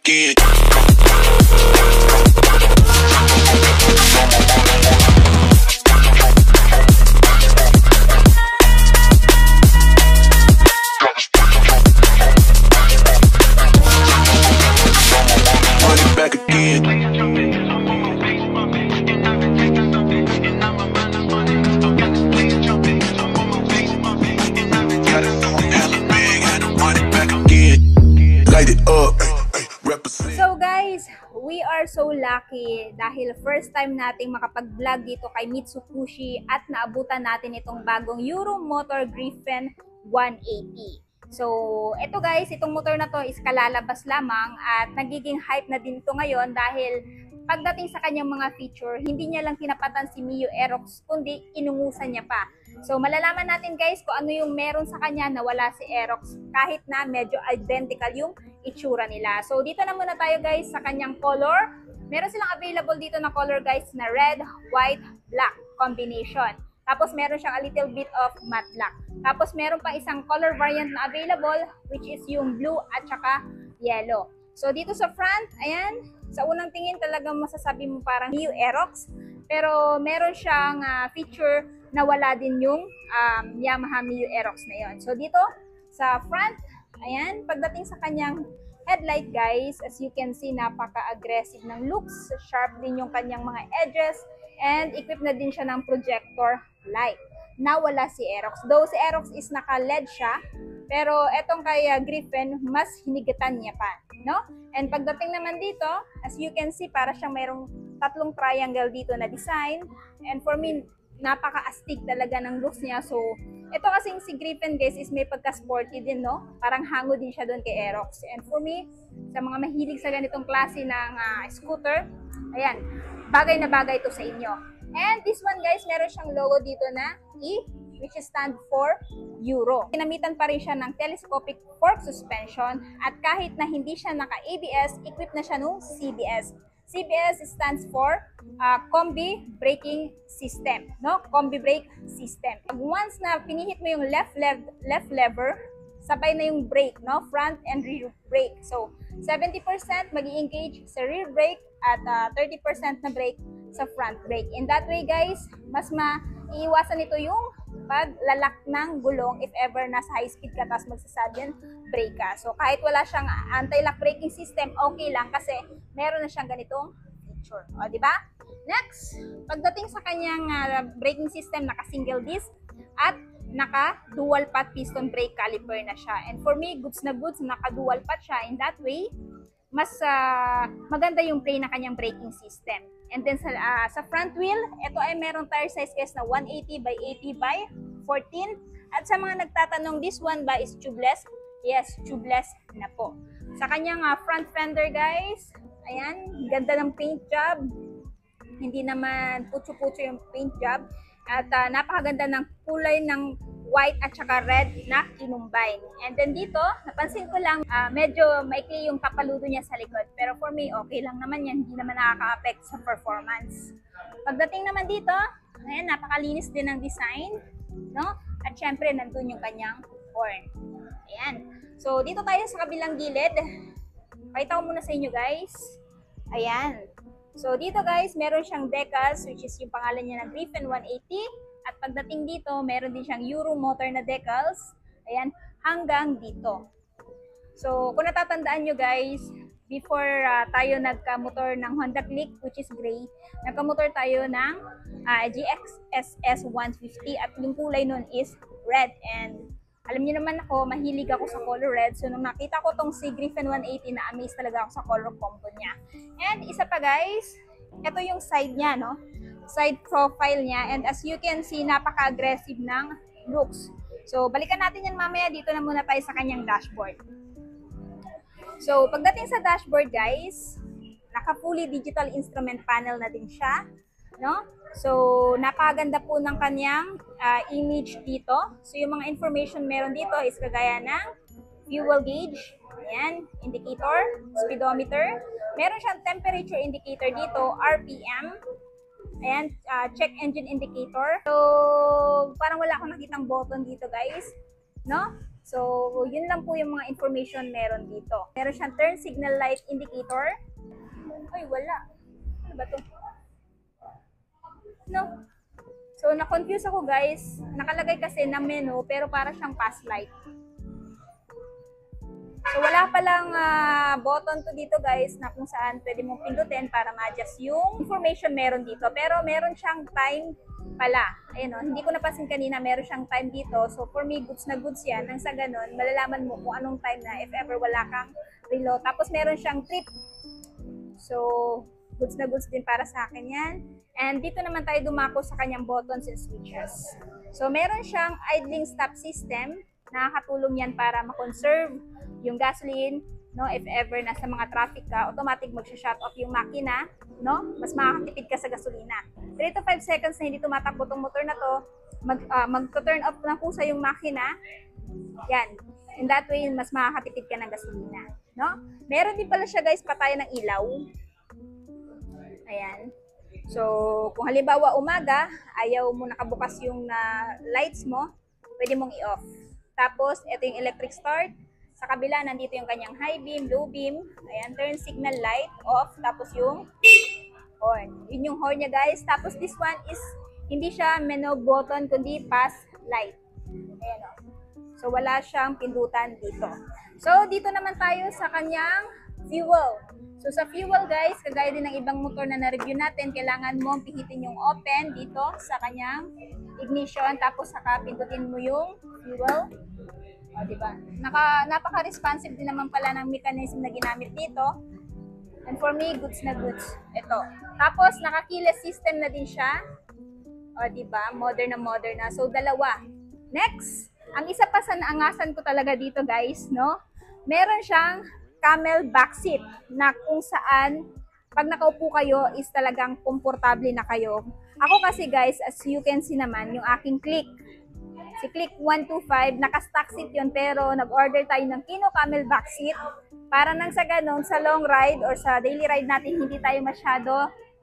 again. Run it back again. Gotta do it hella big, had to run it back again. Light it up, represent. So guys, we are so lucky dahil first time nating makapag-vlog dito kay Mitsukushi at naabutan natin itong bagong Euromotor Griffon 180. So, ito guys, itong motor na to is kalalabas lamang at nagiging hype na din ito ngayon dahil pagdating sa kanyang mga feature, hindi niya lang tinapatan si Mio Aerox kundi inungusan niya pa. So, malalaman natin guys kung ano yung meron sa kanya na wala si Aerox kahit na medyo identical yung itsura nila. So, dito na muna tayo guys sa kanyang color. Meron silang available dito na color guys na red, white, black combination. Tapos, meron siyang a little bit of matte black. Tapos, meron pa isang color variant na available which is yung blue at saka yellow. So, dito sa front, ayan, sa unang tingin talagang masasabi mo parang Mio Aerox. Pero, meron siyang feature na wala din yung Yamaha Mio Aerox na yon. So, dito sa front, ayan, pagdating sa kanyang headlight guys, as you can see, napaka-aggressive ng looks. Sharp din yung kanyang mga edges. And equipped na din siya ng projector light na wala si Aerox. Though si Aerox is naka-LED siya, pero etong kay Griffon, mas hinigatan niya pa, no? And pagdating naman dito, as you can see, para siyang mayroong tatlong triangle dito na design. And for me, napaka-astig talaga ng looks niya. So, ito kasing si Griffon guys is may pagka-sporty din, no? Parang hango din siya doon kay Aerox. And for me, sa mga mahilig sa ganitong klase ng scooter, ayan, bagay na bagay ito sa inyo. And this one guys, meron siyang logo dito na E, which is stand for Euro. Ginamitan pa rin siya ng telescopic fork suspension at kahit na hindi siya naka-ABS, equipped na siya ng CBS. CBS stands for Combi Braking System, no? Combi Brake System. Once na pinihit mo yung left lever, sabay na yung brake, no? Front and rear brake. So, 70% mag-i-engage sa rear brake at 30% na brake sa front brake. In that way, guys, mas maiiwasan ito yung paglalak ng gulong if ever nasa high speed ka tapos magsasudden brake ka. So, kahit wala siyang anti-lock braking system, okay lang kasi meron na siyang ganitong feature. O, di ba? Next, pagdating sa kanyang braking system, naka-single disc at naka-dual path piston brake caliper na siya. And for me, goods na goods, naka-dual path siya. In that way, mas maganda yung play na kanyang braking system. And then sa front wheel, ito ay meron tire size guys na 180 by 80 by 14. At sa mga nagtatanong, this one ba is tubeless? Yes, tubeless na po. Sa kanyang front fender guys, ayan, ganda ng paint job. Hindi naman putso-putso yung paint job. At napakaganda ng kulay ng white at saka red na kinumbine. And then dito, napansin ko lang, medyo maikli yung kapaludo niya sa likod. Pero for me, okay lang naman yan. Hindi naman nakaka-affect sa performance. Pagdating naman dito, ayan, napakalinis din ng design, no? At syempre, nandun yung kanyang horn. Ayan. So, dito tayo sa kabilang gilid. Pakita ko muna sa inyo, guys. Ayan. So, dito guys, meron siyang decals, which is yung pangalan niya na Griffon 180. At pagdating dito, meron din siyang Euromotor na decals. Ayan, hanggang dito. So, kung natatandaan nyo guys, before tayo nagka-motor ng Honda Click, which is gray, nagka-motor tayo ng GXSS 150 at yung kulay nun is red. And alam niyo naman ako, mahilig ako sa color red. So, nung nakita ko tong si Griffon 180, na-amaze talaga ako sa color combo niya. And isa pa guys, ito yung side niya, no? Side profile niya. And as you can see, napaka-aggressive ng looks. So, balikan natin yan mamaya. Dito na muna tayo sa kanyang dashboard. So, pagdating sa dashboard guys, naka-fully digital instrument panel na din siya, no? So, napakaganda po ng kanyang image dito. So, yung mga information meron dito is kagaya ng fuel gauge, ayan, indicator, speedometer. Meron siyang temperature indicator dito, RPM, ayan, check engine indicator. So, parang wala akong nakitang button dito guys. no? So, yun lang po yung mga information meron dito. Meron siyang turn signal light indicator. Ay, wala. Ano ba to? No. So, na-confuse ako guys. Nakalagay kasi na menu, pero para siyang pass light. So, wala palang button to dito guys na kung saan pwede mong pindutin para ma-adjust yung information meron dito. Pero meron siyang time pala. Ayun o, hindi ko napansin kanina, meron siyang time dito. So, for me, goods na goods yan. Nang sa ganun, malalaman mo kung anong time na if ever wala kang reload. Tapos, meron siyang trip. So, goods na goods din para sa akin yan. And dito naman tayo dumako sa kanyang buttons and switches. So, meron siyang idling stop system. Nakakatulong yan para ma-conserve yung gasoline, no? If ever nasa mga traffic ka, automatic mag-shut off yung makina, no? Mas makakatipid ka sa gasolina. 3 to 5 seconds na hindi tumatakbo tong motor na to, mag-turn off na kusa yung makina. Yan. In that way, mas makakatipid ka ng gasolina, no? Meron din pala siya guys, patayan ng ilaw. Ayan. So, kung halimbawa umaga, ayaw mo nakabukas yung lights mo, pwede mong i-off. Tapos, ito yung electric start. Sa kabila, nandito yung kanyang high beam, low beam. Ayan, turn signal light, off. Tapos yung horn. Yun yung horn niya guys. Tapos this one is, hindi siya menu button, kundi pass light. Ayan o. So, wala siyang pindutan dito. So, dito naman tayo sa kanyang fuel. So, sa fuel guys, kagaya din ng ibang motor na na-review natin, kailangan mo pihitin yung open dito sa kanyang ignition. Tapos, saka pindutin mo yung fuel. O, diba? Napaka-responsive din naman pala ng mechanism na ginamit dito. And for me, goods na goods. Ito. Tapos, naka-keyless system na din siya. O, diba? Modern na. So, dalawa. Next, ang isa pa sa naangasan ko talaga dito, guys, no? Meron siyang camel back seat na kung saan, pag nakaupo kayo, is talagang komportable na kayo. Ako kasi, guys, as you can see naman, yung aking Click. Si Click 125, naka-stock seat yun, pero nag-order tayo ng Kino Camel back seat para nang sa ganun, sa long ride or sa daily ride natin, hindi tayo masyado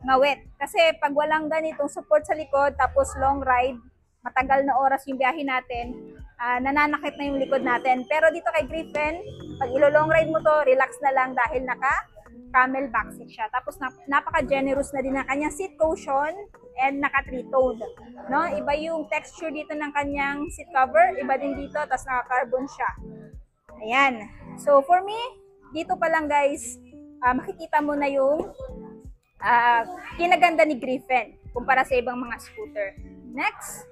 ngawet. Kasi pag walang ganitong support sa likod, tapos long ride, matagal na oras yung biyahe natin, nananakit na yung likod natin. Pero dito kay Griffin, pag ilo-long ride mo to, relax na lang dahil naka-camel back seat siya. Tapos napaka-generous na din ng kanyang seat cushion and naka-three-toned. No? Iba yung texture dito ng kanyang seat cover, iba din dito, tapos naka-carbon siya. Ayan. So for me, dito pa lang guys, makikita mo na yung kinaganda ni Griffin kumpara sa ibang mga scooter. Next,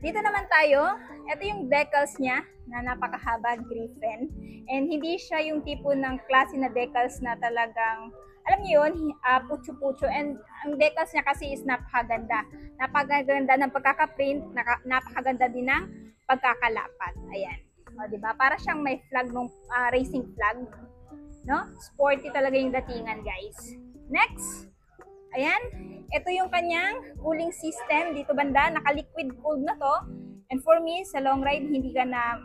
dito naman tayo. Ito yung decals niya na napakahaba, Griffin. And hindi siya yung tipo ng klase na decals na talagang, alam niyo yun, putyo-putyo. And ang decals niya kasi is napakaganda. Napakaganda ng pagkakaprint, napakaganda din ng pagkakalapat. Ayan. O, diba? Para siyang may flag ng racing flag. No? Sporty talaga yung datingan, guys. Next. Ayan, ito yung kanyang cooling system dito banda, naka-liquid cooled na to. And for me, sa long ride, hindi ka na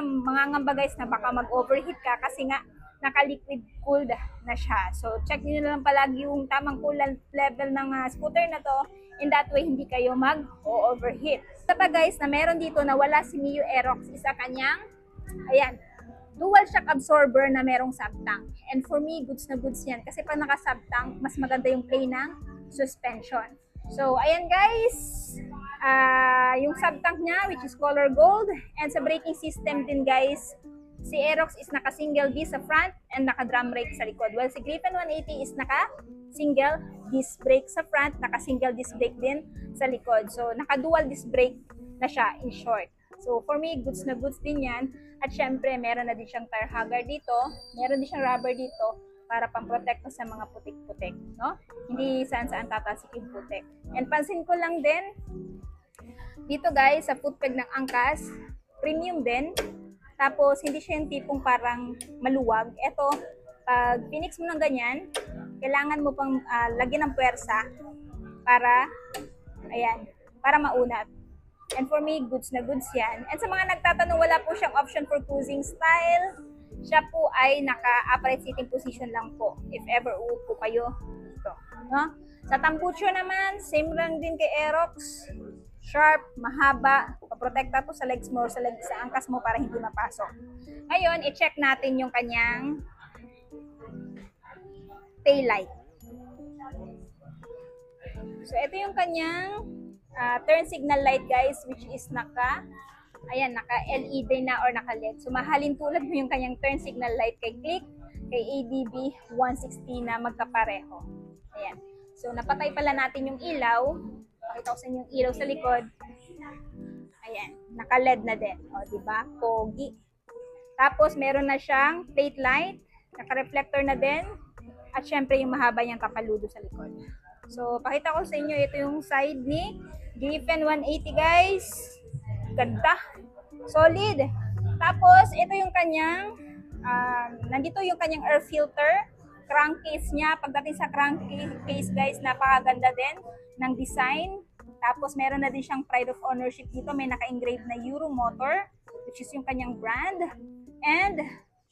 mangangamba guys na baka mag-overheat ka kasi nga naka-liquid cooled na siya. So, check niyo na lang palagi yung tamang coolant level ng scooter na to. In that way, hindi kayo mag-overheat. Saba guys, na meron dito na wala si Mio Aerox, isa kanyang, ayan, dual shock absorber na merong subtank. And for me, goods na goods yan. Kasi pag naka-subtank, mas maganda yung play ng suspension. So, ayan guys. Yung subtank niya, which is color gold. And sa braking system din guys, si Aerox is naka-single disc sa front and naka-drum brake sa likod. While si Griffin 180 is naka-single disc brake sa front, naka-single disc brake din sa likod. So, naka-dual disc brake na siya in short. So, for me, goods na goods din yan. At syempre, meron na din siyang tire hugger dito. Meron din siyang rubber dito para pang-protect sa mga putik-putik. No? Hindi saan-saan tatasik yung putik. And pansin ko lang din, dito guys, sa foot peg ng angkas, premium din. Tapos, hindi siya yung tipong parang maluwag. Ito, pag pinix mo ng ganyan, kailangan mo pang lagyan ng puwersa para, ayan, para maunat. And for me, goods na goods yan. And sa mga nagtatanong, wala po siyang option for cruising style. Siya po ay naka-upright sitting position lang po. If ever uupo kayo dito. No? Sa tambucho naman, same lang din kay Aerox. Sharp, mahaba, Nakaprotekta to sa legs mo, sa angkas mo para hindi mapasok. Ngayon, i-check natin yung kanyang tail light. So, ito yung kanyang turn signal light guys, which is naka-LED na or naka-LED. So, mahalin tulad mo yung kanyang turn signal light kay Click, kay ADB 160 na magkapareho. Ayan. So, napatay pala natin yung ilaw. Pakita ko sa inyo yung ilaw sa likod. Ayan. Naka-LED na din. O, diba? Pogi. Tapos, meron na siyang plate light. Naka-reflector na din. At syempre, yung mahaba niyang kapaludo sa likod. So, pakita ko sa inyo, ito yung side ni Griffin 180 guys. Ganda. Solid. Tapos, ito yung kanyang, nandito yung kanyang air filter. Crankcase niya. Pagdating sa crankcase guys, napakaganda din ng design. Tapos, meron na din siyang pride of ownership dito. May naka-engrave na Euro Motor, which is yung kanyang brand. And,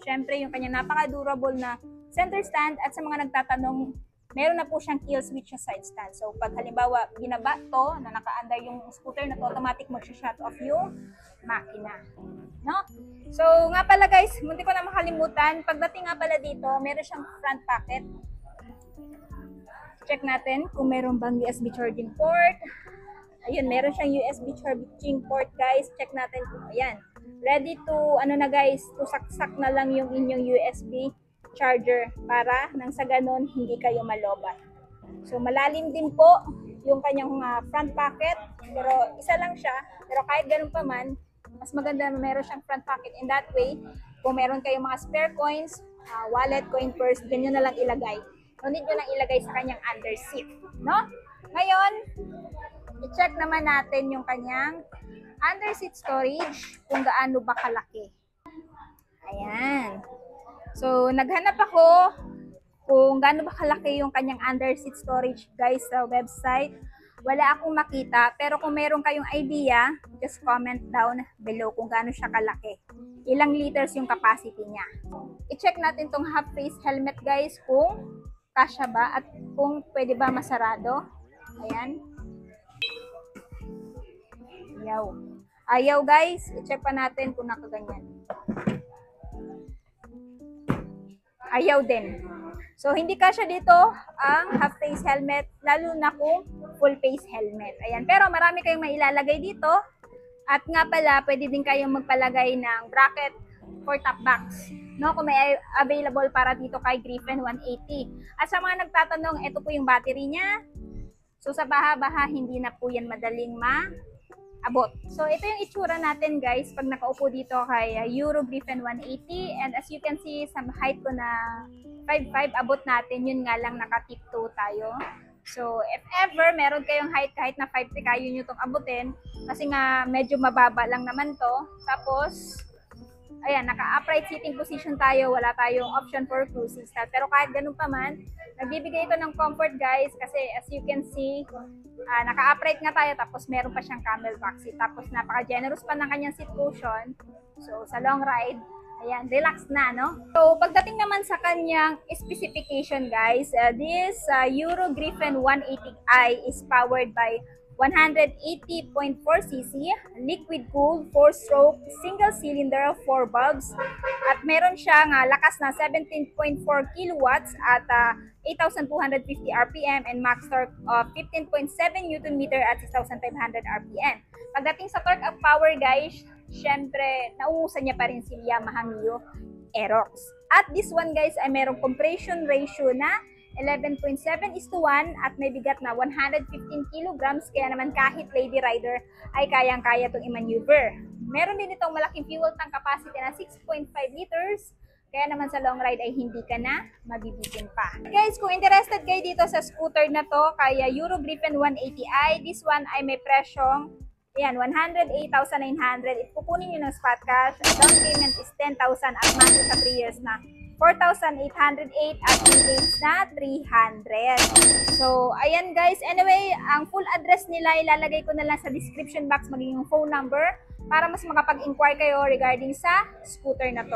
syempre, yung kanyang napaka-durable na center stand. At sa mga nagtatanong, meron na po siyang kill switch sa side stand. So, pag halimbawa, ginaba to, na naka-under yung scooter na to, automatic mag-shut off yung makina. No? So, nga pala guys, munti ko na makalimutan. Pagdating nga pala dito, meron siyang front pocket. Check natin kung meron bang USB charging port. Ayun, meron siyang USB charging port guys. Check natin kung ayan. Ready to, na guys, to saksak na lang yung inyong USB charger para nang sa ganon hindi kayo malobat. So malalim din po yung kanyang front pocket, pero isa lang siya, pero kahit ganun pa man, mas maganda na meron siyang front pocket. In that way, kung meron kayong mga spare coins, wallet, coin purse, ganyan na lang ilagay. No need nyo lang ilagay sa kanyang under seat, no? Ngayon, i-check naman natin yung kanyang under seat storage kung gaano ba kalaki. Ayan. So, naghanap ako kung gaano ba kalaki yung kanyang under seat storage guys sa website. Wala akong makita, pero kung meron kayong idea, just comment down below kung gaano siya kalaki. Ilang liters yung capacity niya. I-check natin tong half face helmet guys kung kasya ba at kung pwede ba masarado. Ayan. Ayaw. Ayaw guys, i-check pa natin kung nakaganyan. Ayaw din. So, hindi kasya dito ang half face helmet, lalo na kung full face helmet. Ayan. Pero marami kayong mailalagay dito. At nga pala, pwede din kayong magpalagay ng bracket for top box. No? Kung may available para dito kay Griffin 180. At sa mga nagtatanong, ito po yung battery niya. So, sa baha-baha, hindi na po yan madaling abot. So, ito yung itsura natin guys pag nakaupo dito kay Euro Griffin 180. And as you can see, sa height ko na 5'5", abot natin. Yun nga lang, naka-tiptoe tayo. So, if ever meron kayong height kahit na 5'3", kayo nyo itong abutin. Kasi nga, medyo mababa lang naman to. Tapos, ayan, naka-upright sitting position tayo. Wala tayong option for cruising style. Pero kahit ganun pa man, nagbibigay ito ng comfort guys. Kasi as you can see, naka-upright nga tayo. Tapos meron pa siyang camelback seat. Tapos napaka-generous pa ng kanyang seat cushion. So sa long ride, ayan, relax na, no? So pagdating naman sa kanyang specification guys, this Euro Griffin 180i is powered by 180.4cc, liquid-cooled, 4-stroke, single-cylinder, 4 valves. At meron siyang lakas na 17.4 kilowatts at 8,250 RPM and max torque of 15.7 Nm at 6,500 RPM. Pagdating sa torque of power guys, syempre, nauusan niya pa rin si Yamaha Mio Aerox. At this one guys ay merong compression ratio na 11.7:1 at may bigat na 115 kilograms, kaya naman kahit lady rider ay kayang-kaya itong i-maneuver. Meron din itong malaking fuel tank capacity na 6.5 liters, kaya naman sa long ride ay hindi ka na mabibitin pa. Guys, kung interested kayo dito sa scooter na to, kaya Euro Griffin 180i, this one ay may presyong ayan, 108,900. Ipupunin nyo ng spot cash. Down payment is 10,000 at monthly sa 3 years na 4,808 at rebates na 300. So, ayan guys. Anyway, ang full address nila ilalagay ko na lang sa description box, maging yung phone number para mas makapag-inquire kayo regarding sa scooter na to.